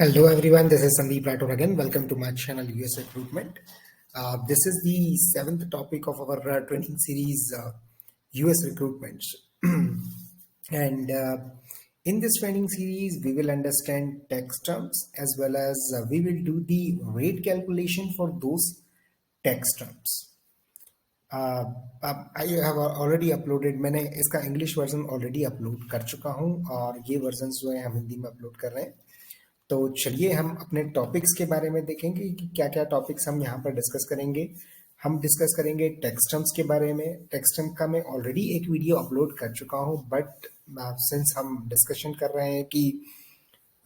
Hello everyone, this is Sandeep Rathod again. Welcome to my channel US Recruitment. This is the seventh topic of our training series US Recruitment. And in this training series, we will understand tax terms as well as we will do the rate calculation for those tax terms. I have already uploaded, मैंने इसका English version already upload कर चुका हूँ और ये version जो है हम हिंदी में अपलोड कर रहे हैं। तो चलिए हम अपने टॉपिक्स के बारे में देखेंगे कि क्या क्या टॉपिक्स हम यहाँ पर डिस्कस करेंगे। हम डिस्कस करेंगे टैक्स टर्म्स के बारे में। टैक्स टर्म का मैं ऑलरेडी एक वीडियो अपलोड कर चुका हूँ, बट सिंस हम डिस्कशन कर रहे हैं कि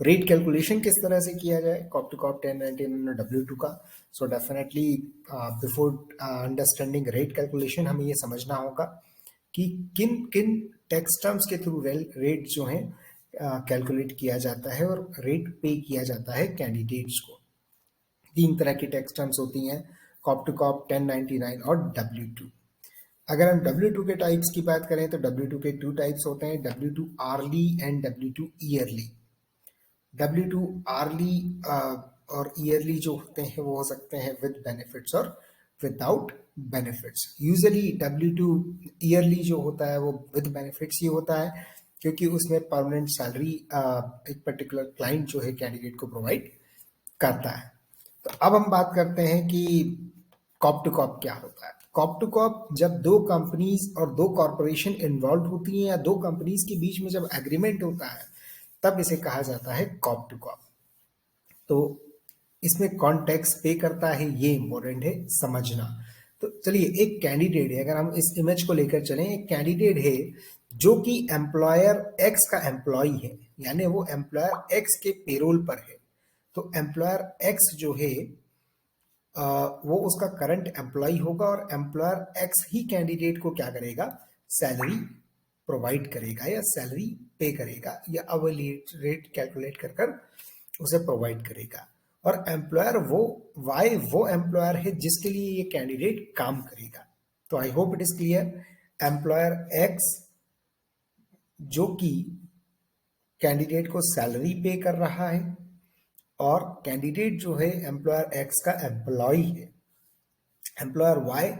रेट कैलकुलेशन किस तरह से किया जाए कॉप टू कॉप 1099 और W2 का, so definitely before understanding rate calculation हमें ये समझना होगा कि किन किन टैक्स टर्म्स के थ्रू रेट जो हैं कैलकुलेट किया जाता है और रेट पे किया जाता है कैंडिडेट्स को। तीन तरह की टैक्स टर्म्स होती हैं, कॉप टू कॉप, 1099 और W2। अगर हम W2 के टाइप्स की बात करें तो W2 के टू टाइप्स होते हैं, W2 hourly and W2 yearly. W2 hourly और ईयरली जो होते हैं वो हो सकते हैं विद बेनिफिट्स और without benefits. Usually W2 yearly जो होता है वो विद बेनिफिट्स ही होता है, क्योंकि उसमें परमानेंट सैलरी एक पर्टिकुलर क्लाइंट जो है कैंडिडेट को प्रोवाइड करता है। तो अब हम बात करते हैं कि कॉप टू कॉप क्या होता है। कॉप टू कॉप जब दो कंपनीज और दो कॉरपोरेशन इन्वॉल्व होती हैं या दो कंपनीज के बीच में जब एग्रीमेंट होता है तब इसे कहा जाता है कॉप टू कॉप। तो इसमें कौन टैक्स पे करता है ये इंपॉर्टेंट है समझना। तो चलिए, एक कैंडिडेट है, अगर हम इस इमेज को लेकर चलें, एक कैंडिडेट है जो कि एम्प्लॉयर एक्स का एम्प्लॉय है, यानी वो एम्प्लॉयर एक्स के पेरोल पर है। तो एम्प्लॉयर एक्स जो है वो उसका करंट एम्प्लॉय होगा और एम्प्लॉयर एक्स ही कैंडिडेट को क्या करेगा, सैलरी प्रोवाइड करेगा या सैलरी पे करेगा या अवर्ली रेट कैलकुलेट कर कर उसे प्रोवाइड करेगा। और एम्प्लॉयर वो एम्प्लॉयर है जिसके लिए ये कैंडिडेट काम करेगा। तो आई hope it is clear. Employer x जो कि कैंडिडेट को सैलरी पे कर रहा है और कैंडिडेट जो है एम्प्लॉयर एक्स का एम्प्लॉय है। एम्प्लॉयर वाई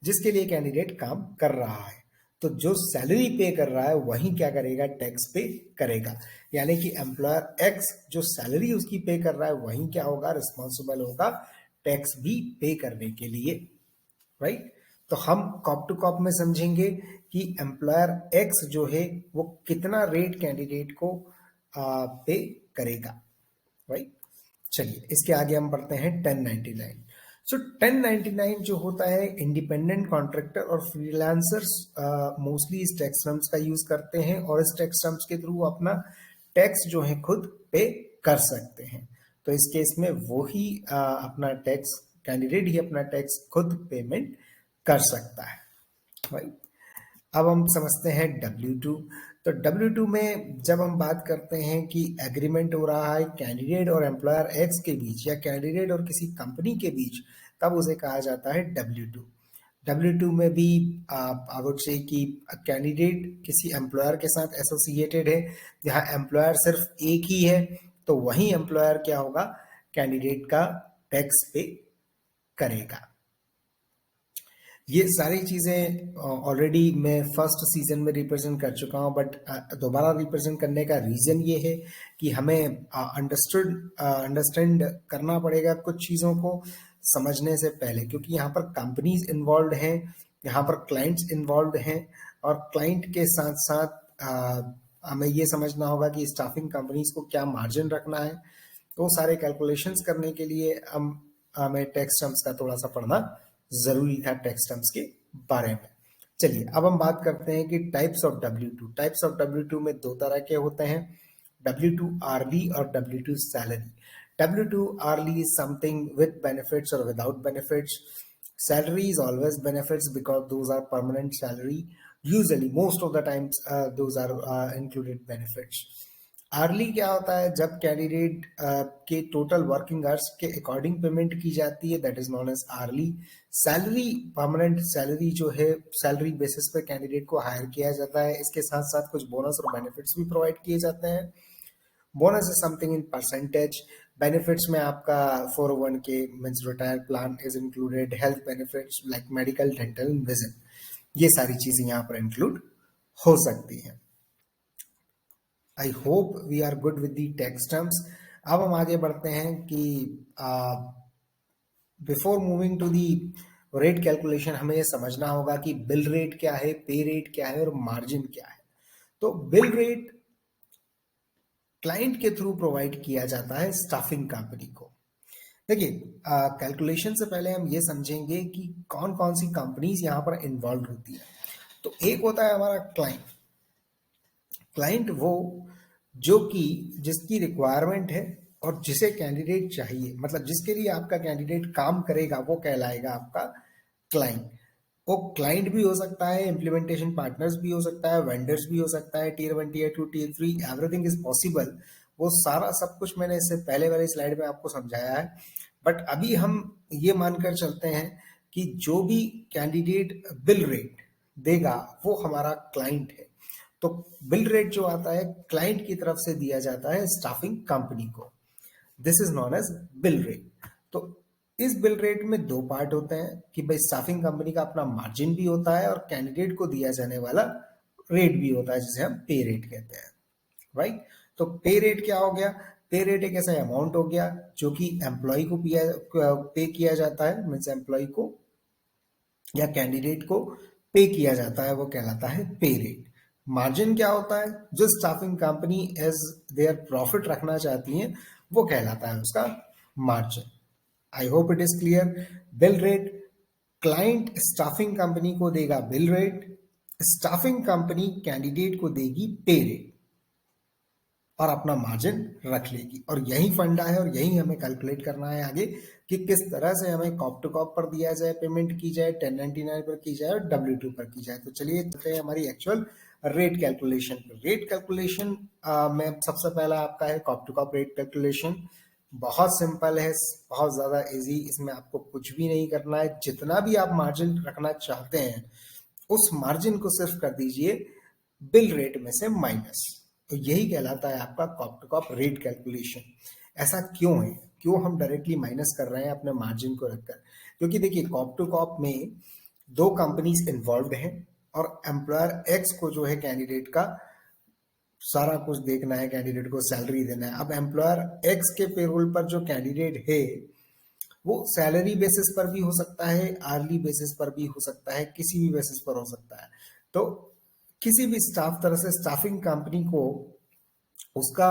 जिसके लिए कैंडिडेट काम कर रहा है, तो जो सैलरी पे कर रहा है वही क्या करेगा, टैक्स पे करेगा। यानी कि एम्प्लॉयर एक्स जो सैलरी उसकी पे कर रहा है वही क्या होगा, रिस्पॉन्सिबल होगा टैक्स भी पे करने के लिए, राइट। तो हम कॉप टू कॉप में समझेंगे कि एम्प्लॉयर एक्स जो है वो कितना रेट कैंडिडेट को पे करेगा, राइट। चलिए इसके आगे हम बढ़ते हैं 1099। सो 1099 जो होता है, इंडिपेंडेंट कॉन्ट्रैक्टर और फ्रीलांसर्स मोस्टली इस टैक्स टर्म्स का यूज करते हैं और इस टैक्स टर्म्स के थ्रू अपना टैक्स जो है खुद पे कर सकते हैं। तो इस केस में वो ही अपना टैक्स, कैंडिडेट ही अपना टैक्स खुद पेमेंट कर सकता है, राइट। अब हम समझते हैं W2। तो W2 में जब हम बात करते हैं कि एग्रीमेंट हो रहा है कैंडिडेट और एम्प्लॉयर एक्स के बीच या कैंडिडेट और किसी कंपनी के बीच, तब उसे कहा जाता है W2। W2 में भी आई वुड से कि कैंडिडेट किसी एम्प्लॉयर के साथ एसोसिएटेड है, जहां एम्प्लॉयर सिर्फ एक ही है, तो वही एम्प्लॉयर क्या होगा, कैंडिडेट का टैक्स पे करेगा। ये सारी चीज़ें ऑलरेडी मैं फर्स्ट सीजन में रिप्रेजेंट कर चुका हूँ, बट दोबारा रिप्रेजेंट करने का रीज़न ये है कि हमें अंडरस्टैंड करना पड़ेगा कुछ चीज़ों को समझने से पहले, क्योंकि यहाँ पर कंपनीज इन्वॉल्व हैं, यहाँ पर क्लाइंट्स इन्वॉल्व हैं और क्लाइंट के साथ साथ हमें ये समझना होगा कि स्टाफिंग कंपनीज को क्या मार्जिन रखना है। तो सारे कैलकुलेशंस करने के लिए हमें टैक्स टर्म्स का थोड़ा सा पढ़ना जरूरी था टैक्स टर्म्स के बारे में। चलिए अब हम बात करते हैं कि types of W2। Types of W2 में दो तरह के होते हैं, W2 आर्ली और W2 salary. W2 hourly is something with benefits और without benefits. Salary is always benefits because those are permanent salary. Usually, most of the times, those are included benefits. Hourly क्या होता है, जब candidate के total working hours के according payment की जाती है, that is known as hourly. Salary, permanent salary जो है, सैलरी बेसिस पे कैंडिडेट को हायर किया जाता है, इसके साथ साथ कुछ बोनस और बेनिफिट्स भी प्रोवाइड किए जाते हैं। Bonus is something in percentage, benefits में आपका 401k means retire plan is included, health benefits like medical, dental, vision, ये सारी चीजें यहाँ पर इंक्लूड हो सकती हैं। I hope we are good with the tax terms. अब हम आगे बढ़ते हैं कि before moving to the rate calculation हमें ये समझना होगा कि बिल रेट क्या है, पे रेट क्या है और मार्जिन क्या है। तो बिल रेट क्लाइंट के थ्रू प्रोवाइड किया जाता है स्टाफिंग कंपनी को। देखिए, कैलकुलेशन से पहले हम ये समझेंगे कि कौन कौन सी कंपनीज यहाँ पर इन्वॉल्व होती है। तो एक होता है हमारा क्लाइंट। क्लाइंट वो जो कि जिसकी रिक्वायरमेंट है और जिसे कैंडिडेट चाहिए, मतलब जिसके लिए आपका कैंडिडेट काम करेगा, वो कहलाएगा आपका क्लाइंट। वो क्लाइंट भी हो सकता है, इम्प्लीमेंटेशन पार्टनर्स भी हो सकता है, वेंडर्स भी हो सकता है, tier 1, tier 2, tier 3, everything is possible. वो सारा सब कुछ मैंने इससे पहले वाली स्लाइड में आपको समझाया है। बट अभी हम ये मानकर चलते हैं कि जो भी कैंडिडेट बिल रेट देगा वो हमारा क्लाइंट है। तो बिल रेट जो आता है क्लाइंट की तरफ से दिया जाता है स्टाफिंग कंपनी को। This is known as bill rate. तो इस बिल रेट में दो पार्ट होते हैं कि भाई स्टाफिंग कंपनी का अपना मार्जिन भी होता है और कैंडिडेट को दिया जाने वाला रेट भी होता है, जिसे हम पे रेट कहते हैं, राइट। तो पे रेट क्या हो गया? पे रेट एक ऐसा अमाउंट हो गया जो कि एम्प्लॉय को पे किया जाता है, मीन्स एम्प्लॉय को या कैंडिडेट को पे किया जाता है, वो कहलाता है पे रेट। मार्जिन क्या होता है? जो staffing company as their profit रखना चाहती है वो कहलाता है उसका margin. I hope it is clear. Bill rate, client staffing company को देगा bill rate, staffing company candidate को देगी पे रेट और अपना मार्जिन रख लेगी। और यही फंडा है और यही हमें कैलकुलेट करना है आगे कि किस तरह से हमें कॉप टू कॉप पर दिया जाए, पेमेंट की जाए, 1099 पर की जाए और W2 पर की जाए। तो चलिए चलते हैं हमारी एक्चुअल रेट कैलकुलेशन पर। रेट कैलकुलेशन में सबसे पहला आपका है corp to corp rate calculation. बहुत सिंपल है, बहुत ज्यादा इजी, इसमें आपको कुछ भी नहीं करना है। जितना भी आप मार्जिन रखना चाहते हैं उस मार्जिन को सिर्फ कर दीजिए बिल रेट में से माइनस। तो यही कहलाता है आपका corp to corp rate calculation. ऐसा क्यों है, क्यों हम डायरेक्टली माइनस कर रहे हैं अपने मार्जिन को रखकर? क्योंकि देखिए कॉप टू कॉप में दो कंपनीज इन्वॉल्व हैं और एम्प्लॉयर एक्स को जो है कैंडिडेट का सारा कुछ देखना है, कैंडिडेट को सैलरी देना है। अब एम्प्लॉयर एक्स के पेरोल पर जो कैंडिडेट है वो सैलरी बेसिस पर भी हो सकता है, आर्ली बेसिस पर भी हो सकता है, किसी भी बेसिस पर हो सकता है। तो किसी भी स्टाफ तरह से स्टाफिंग कंपनी को उसका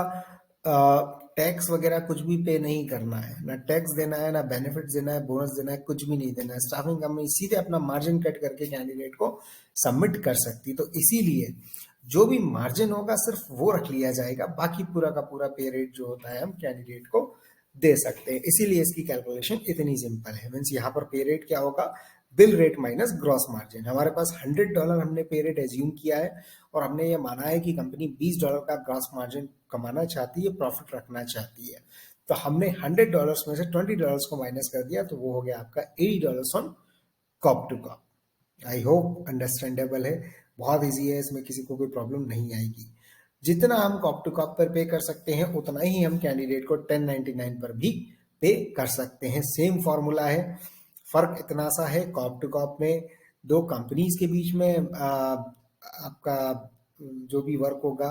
टैक्स वगैरह कुछ भी पे नहीं करना है, ना टैक्स देना है, ना बेनिफिट देना है, बोनस देना है, कुछ भी नहीं देना है। स्टाफिंग कंपनी सीधे अपना मार्जिन कट करके कैंडिडेट को सबमिट कर सकती। तो इसीलिए जो भी मार्जिन होगा सिर्फ वो रख लिया जाएगा, बाकी पूरा का पूरा पे रेट जो होता है हम कैंडिडेट को दे सकते हैं। इसीलिए इसकी कैलकुलेशन इतनी सिंपल है। मीन्स यहाँ पर पे रेट क्या होगा? Bill rate minus gross margin. हमारे पास $100 हमने पे रेट एज्यूम किया है और हमने ये माना है कि कंपनी $20 का ग्रॉस मार्जिन कमाना चाहती है, प्रॉफिट रखना चाहती है। तो हमने $100 में से $20 को माइनस कर दिया, तो वो हो गया आपका $80 on corp to corp. I hope understandable है, बहुत इजी है, इसमें किसी को कोई प्रॉब्लम नहीं आएगी। जितना हम कॉप टू कॉप पर पे कर सकते हैं उतना ही हम कैंडिडेट को 1099 पर भी पे कर सकते हैं। सेम फॉर्मूला है, फर्क इतना सा है कॉप टू कॉप में दो कंपनीज के बीच में आपका जो भी वर्क होगा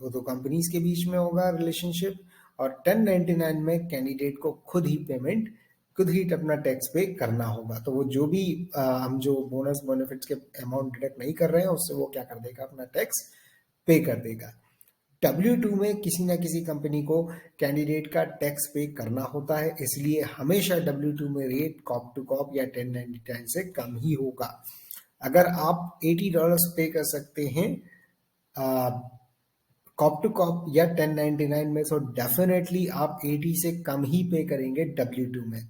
वो दो कंपनीज के बीच में होगा रिलेशनशिप, और 1099 में कैंडिडेट को खुद ही पेमेंट, खुद ही अपना टैक्स पे करना होगा। तो वो जो भी हम जो बोनस बेनिफिट्स के अमाउंट डिडक्ट नहीं कर रहे हैं उससे वो क्या कर देगा, अपना टैक्स पे कर देगा। W2 में किसी ना किसी कंपनी को कैंडिडेट का टैक्स पे करना होता है, इसलिए हमेशा W2 में रेट कॉप टू कॉप या 1099 से कम ही होगा। अगर आप $80 पे कर सकते हैं कॉप टू कॉप या 1099 में, तो डेफिनेटली आप 80 से कम ही पे करेंगे W2 में।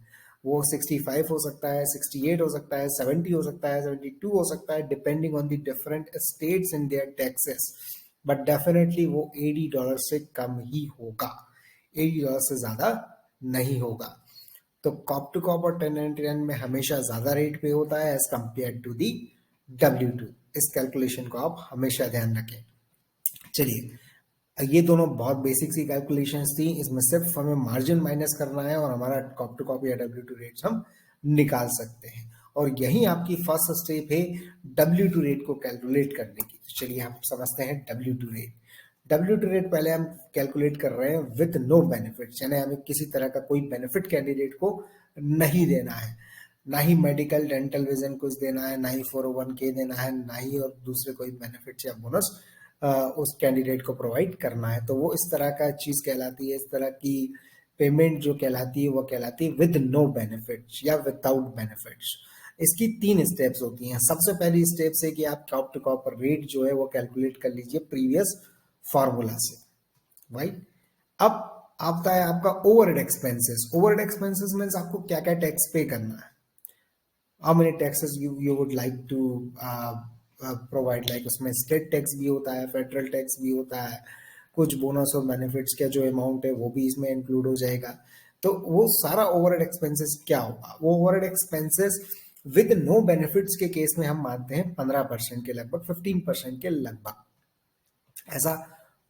वो 65 हो सकता है, 68 हो सकता है, 70 हो सकता है, 72 हो सकता है, depending on the different states in their taxes. But definitely वो $80 से कम ही होगा, $80 से ज्यादा नहीं होगा। तो कॉप टू कॉप और 1099 में हमेशा ज्यादा रेट पे होता है as compare to the W2। इस कैलकुलेशन को आप हमेशा ध्यान रखें। चलिए ये दोनों बहुत बेसिक सी कैलकुलेशंस थी, इसमें सिर्फ हमें मार्जिन माइनस करना है और हमारा कॉप टू कॉप या W2 रेट्स हम निकाल सकते हैं। और यही आपकी फर्स्ट स्टेप है W2 रेट को कैलकुलेट करने की। तो चलिए हम समझते हैं W2 रेट। W2 रेट पहले हम कैलकुलेट कर रहे हैं विद नो बेनिफिट, यानी हमें किसी तरह का कोई बेनिफिट कैंडिडेट को नहीं देना है, ना ही मेडिकल डेंटल विजन कुछ देना है, ना ही 401k देना है, ना ही और दूसरे कोई बेनिफिट या बोनस उस कैंडिडेट को प्रोवाइड करना है। तो वो इस तरह का चीज कहलाती है, इस तरह की पेमेंट जो कहलाती है वो कहलाती है विद नो बेनिफिट्स या विदाउट बेनिफिट्स। इसकी 3 स्टेप्स होती हैं। सबसे पहली स्टेप से कि आप कॉप टू कॉप रेट जो है वो कैलकुलेट कर लीजिए प्रीवियस फॉर्मूला से, राइट। अब आता है आपका overhead expenses. Overhead expenses means आपको क्या क्या टैक्स पे करना है, how many taxes you would like to provide, like उसमें स्टेट टैक्स भी होता है, फेडरल टैक्स भी होता है, कुछ बोनस और बेनिफिट्स का जो अमाउंट है वो भी इसमें इंक्लूड हो जाएगा। तो वो सारा ओवरहेड एक्सपेंसेस क्या होगा, वो overhead expenses with no benefits के केस में हम मानते हैं 15% के लगभग, 15% के लगभग, ऐसा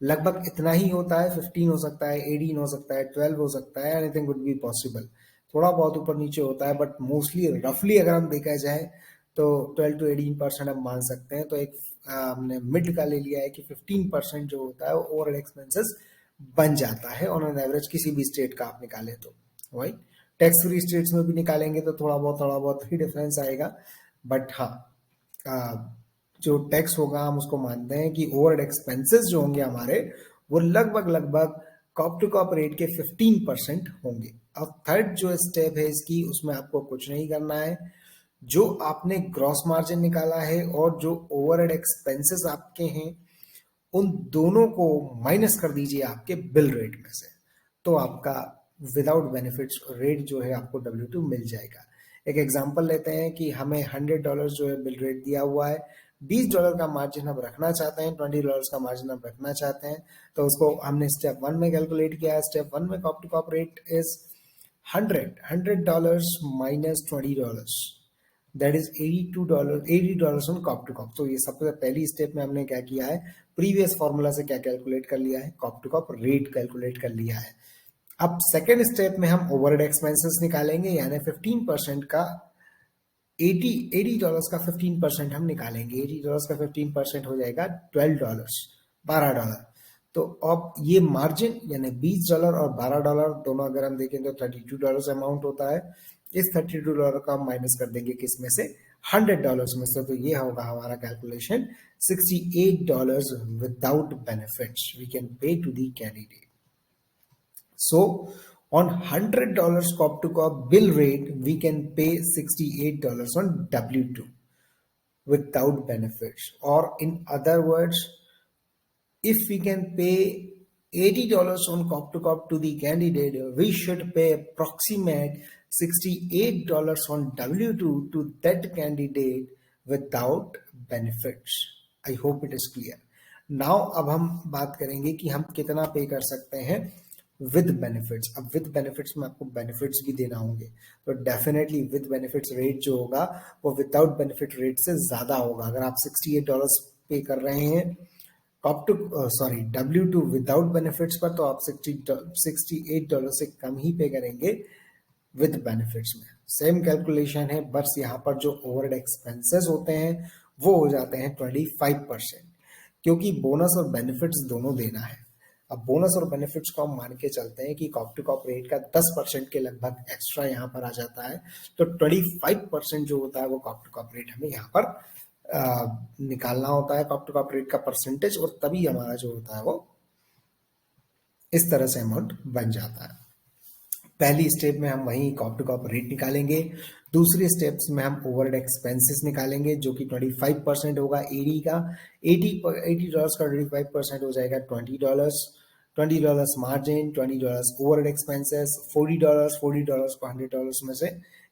लगभग इतना ही होता है। 15 हो सकता है, 18 हो सकता है, 12 हो सकता है, एनीथिंग वुड बी पॉसिबल। थोड़ा बहुत ऊपर नीचे होता है, बट मोस्टली रफली अगर हम देखा जाए तो 12 to 18% हम मान सकते हैं। तो एक हमने मिड का ले लिया है कि 15% जो होता है वो ओवरहेड एक्सपेंसेस बन जाता है ऑन एन एवरेज, किसी भी स्टेट का आप निकालें तो, राइट। टैक्स फ्री स्टेट्स में भी निकालेंगे तो थोड़ा बहुत ही डिफरेंस आएगा, बट हाँ, जो टैक्स होगा हम उसको मानते हैं कि ओवरहेड एक्सपेंसेस जो होंगे हमारे वो लगभग कॉप टू कॉप रेट के 15% होंगे। अब थर्ड जो स्टेप है इसकी, उसमें आपको कुछ नहीं करना है। जो आपने ग्रॉस मार्जिन निकाला है और जो ओवरहेड एक्सपेंसेस आपके हैं उन दोनों को माइनस कर दीजिए आपके बिल रेट में से, तो आपका विदाउट बेनिफिट्स रेट जो है आपको W2 मिल जाएगा। एक एग्जांपल लेते हैं कि हमें $100 जो है बिल रेट दिया हुआ है, $20 का मार्जिन हम रखना चाहते हैं, $20 का मार्जिन हम रखना चाहते हैं। तो उसको हमने स्टेप 1 में कैलकुलेट किया है। स्टेप 1 में corp to corp rate is $100 minus $20, that is $80 on corp to corp. तो ये सबसे पहली स्टेप में हमने क्या किया है, प्रीवियस फॉर्मूला से क्या कैलकुलेट कर लिया है, corp to corp rate calculate कर लिया है। अब सेकेंड स्टेप में हम ओवरहेड एक्सपेंसेस निकालेंगे, यानी 15% का $80 का 15% हम निकालेंगे। $80 का 15% हो जाएगा $12। तो अब ये मार्जिन यानी $20 और $12 दोनों अगर हम देखें तो $32 अमाउंट होता है। इस $32 का हम माइनस कर देंगे किस में से, $100 में से। तो ये होगा हमारा calculation $68 without benefits we can pay to the candidate. So on $100 cop to cop bill rate, we can pay $68 on W2 without benefits. Or in other words, if we can pay $80 on cop to cop to the candidate, we should pay approximate $68 on W2 to that candidate without benefits. I hope it is clear. Now अब हम बात करेंगे कि हम कितना पे कर सकते हैं विद बेनिफिट्स। अब विद बेनिफिट्स में आपको बेनिफिट्स भी देना होंगे, तो डेफिनेटली विद बेनिफिट्स रेट जो होगा वो विदाउट बेनिफिट रेट से ज्यादा होगा। अगर आप $68 पे कर रहे हैं corp to W2 without benefits पर, तो आप $68 से कम ही पे करेंगे विद बेनिफिट्स में। सेम कैलकुलेशन है, बस यहाँ पर जो ओवरहेड एक्सपेंसेस होते हैं वो हो जाते हैं 25%, क्योंकि बोनस और बेनिफिट्स दोनों देना है। अब बोनस और बेनिफिट्स को हम मान के चलते हैं कि कॉप टू कॉप रेट का 10% के लगभग एक्स्ट्रा यहाँ पर आ जाता है, तो 25% जो होता है वो कॉप टू कॉप रेट हमें यहाँ पर निकालना होता है, कॉप टू कॉप रेट का परसेंटेज, और तभी हमारा जो होता है वो इस तरह से अमाउंट बन जाता है। पहली स्टेप में हम वही कॉप टू कॉप रेट निकालेंगे, दूसरी स्टेप्स में हम ओवरहेड एक्सपेंसेस निकालेंगे जो कि 25% होगा। $80 का $80 का 25% हो जाएगा $20 मार्जिन, $20 ओवरहेड एक्सपेंसेस, $40 को $100 में से,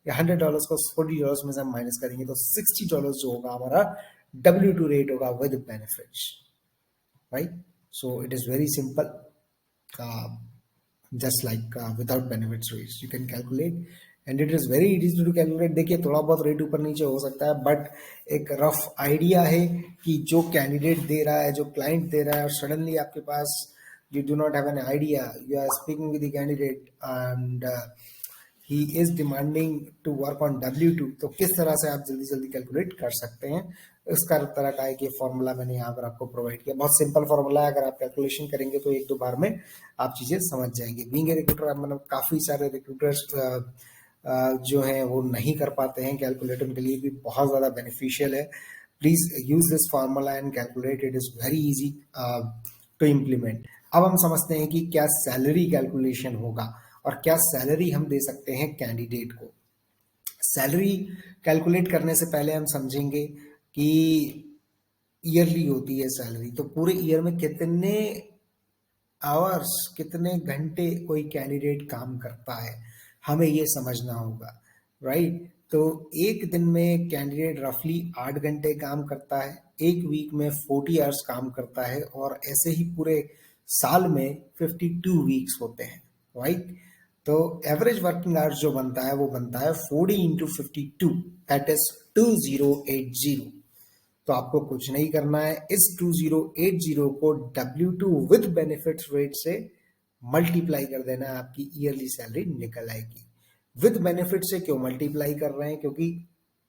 या $100 को $40 में से हम माइनस करेंगे तो $60 जो होगा हमारा W2 रेट होगा with benefits, right. So it is very simple, just like without benefits rates you can calculate and it is very easy to calculate। देखिए थोड़ा बहुत रेट ऊपर नीचे हो सकता है, बट एक रफ आइडिया है कि जो कैंडिडेट दे रहा है, जो क्लाइंट दे रहा है, और सडनली आपके पास you do not have an idea, you are speaking with the candidate and he is demanding to work on W2, तो किस तरह से आप जल्दी जल्दी कैलकुलेट कर सकते हैं, इसका तरह का एक ये फॉर्मूला मैंने यहाँ पर आपको प्रोवाइड किया। बहुत सिंपल फॉर्मूला है, अगर आप कैलकुलेशन करेंगे तो एक दो बार में आप चीजें समझ जाएंगे। बीइंग ए रिक्रूटर, मतलब काफी सारे रिक्रूटर्स जो हैं वो नहीं कर पाते हैं कैलकुलेट, उनके लिए भी बहुत ज़्यादा बेनिफिशियल है। Please use this formula and calculate, it is very easy to implement. अब हम समझते हैं कि क्या सैलरी कैलकुलेशन होगा और क्या सैलरी हम दे सकते हैं कैंडिडेट को। सैलरी कैलकुलेट करने से पहले हम समझेंगे कि ईयरली होती है सैलरी, तो पूरे ईयर में कितने आवर्स, कितने घंटे कोई कैंडिडेट काम करता है, हमें ये समझना होगा, राइट। तो एक दिन में कैंडिडेट रफली 8 घंटे काम करता है, एक वीक में 40 आवर्स काम करता है, और ऐसे ही पूरे साल में 52 वीक्स होते हैं, राइट। तो एवरेज वर्किंग आवर्स जो बनता है वो बनता है 40 इंटू 52, दैट इज 2080। तो आपको कुछ नहीं करना है, इस 2080 को W2 विद बेनिफिट्स रेट से मल्टीप्लाई कर देना है, आपकी ईयरली सैलरी निकल आएगी। विद बेनिफिट से क्यों मल्टीप्लाई कर रहे हैं, क्योंकि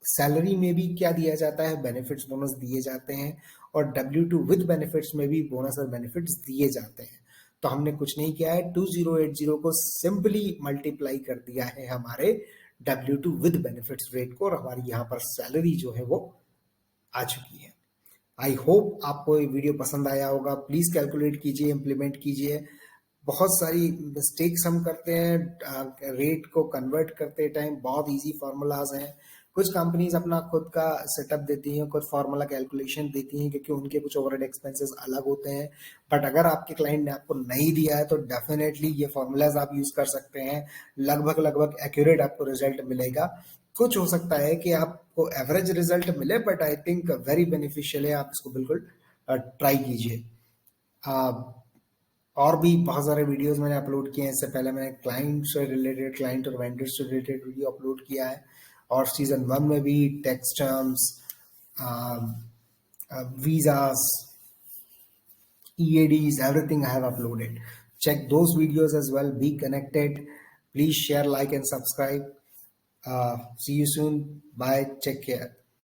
सैलरी में भी क्या दिया जाता है, बेनिफिट्स बोनस दिए जाते हैं, और W2 विद बेनिफिट्स में भी बोनस और बेनिफिट्स दिए जाते हैं। तो हमने कुछ नहीं किया है, 2080 को सिंपली मल्टीप्लाई कर दिया है हमारे W2 विद बेनिफिट्स रेट को, और हमारी यहाँ पर सैलरी जो है वो आ चुकी है। आई होप आपको ये वीडियो पसंद आया होगा। प्लीज कैलकुलेट कीजिए, इंप्लीमेंट कीजिए। बहुत सारी मिस्टेक्स हम करते हैं रेट को कन्वर्ट करते टाइम, बहुत इजी फार्मूलाज हैं। कुछ कंपनीज अपना खुद का सेटअप देती हैं, कुछ फार्मूला कैलकुलेशन देती हैं, क्योंकि उनके कुछ ओवरहेड एक्सपेंसेस अलग होते हैं। बट अगर आपके क्लाइंट ने आपको नहीं दिया है तो डेफिनेटली ये फार्मूलाज आप यूज कर सकते हैं, लगभग लगभग एक्यूरेट आपको रिजल्ट मिलेगा। कुछ हो सकता है कि आपको एवरेज रिजल्ट मिले, but I think very beneficial है, आप इसको बिल्कुल ट्राई कीजिए। और भी बहुत सारे वीडियोस मैंने अपलोड किए हैं, इससे पहले मैंने क्लाइंट से रिलेटेड, क्लाइंट और वेंडर से रिलेटेड वीडियो अपलोड किया है, और सीजन 1 में भी tax terms, visas, EADs, everything I have uploaded. Check those videos as well. Be connected. Please share, like, and subscribe. See you soon. Bye. Take care.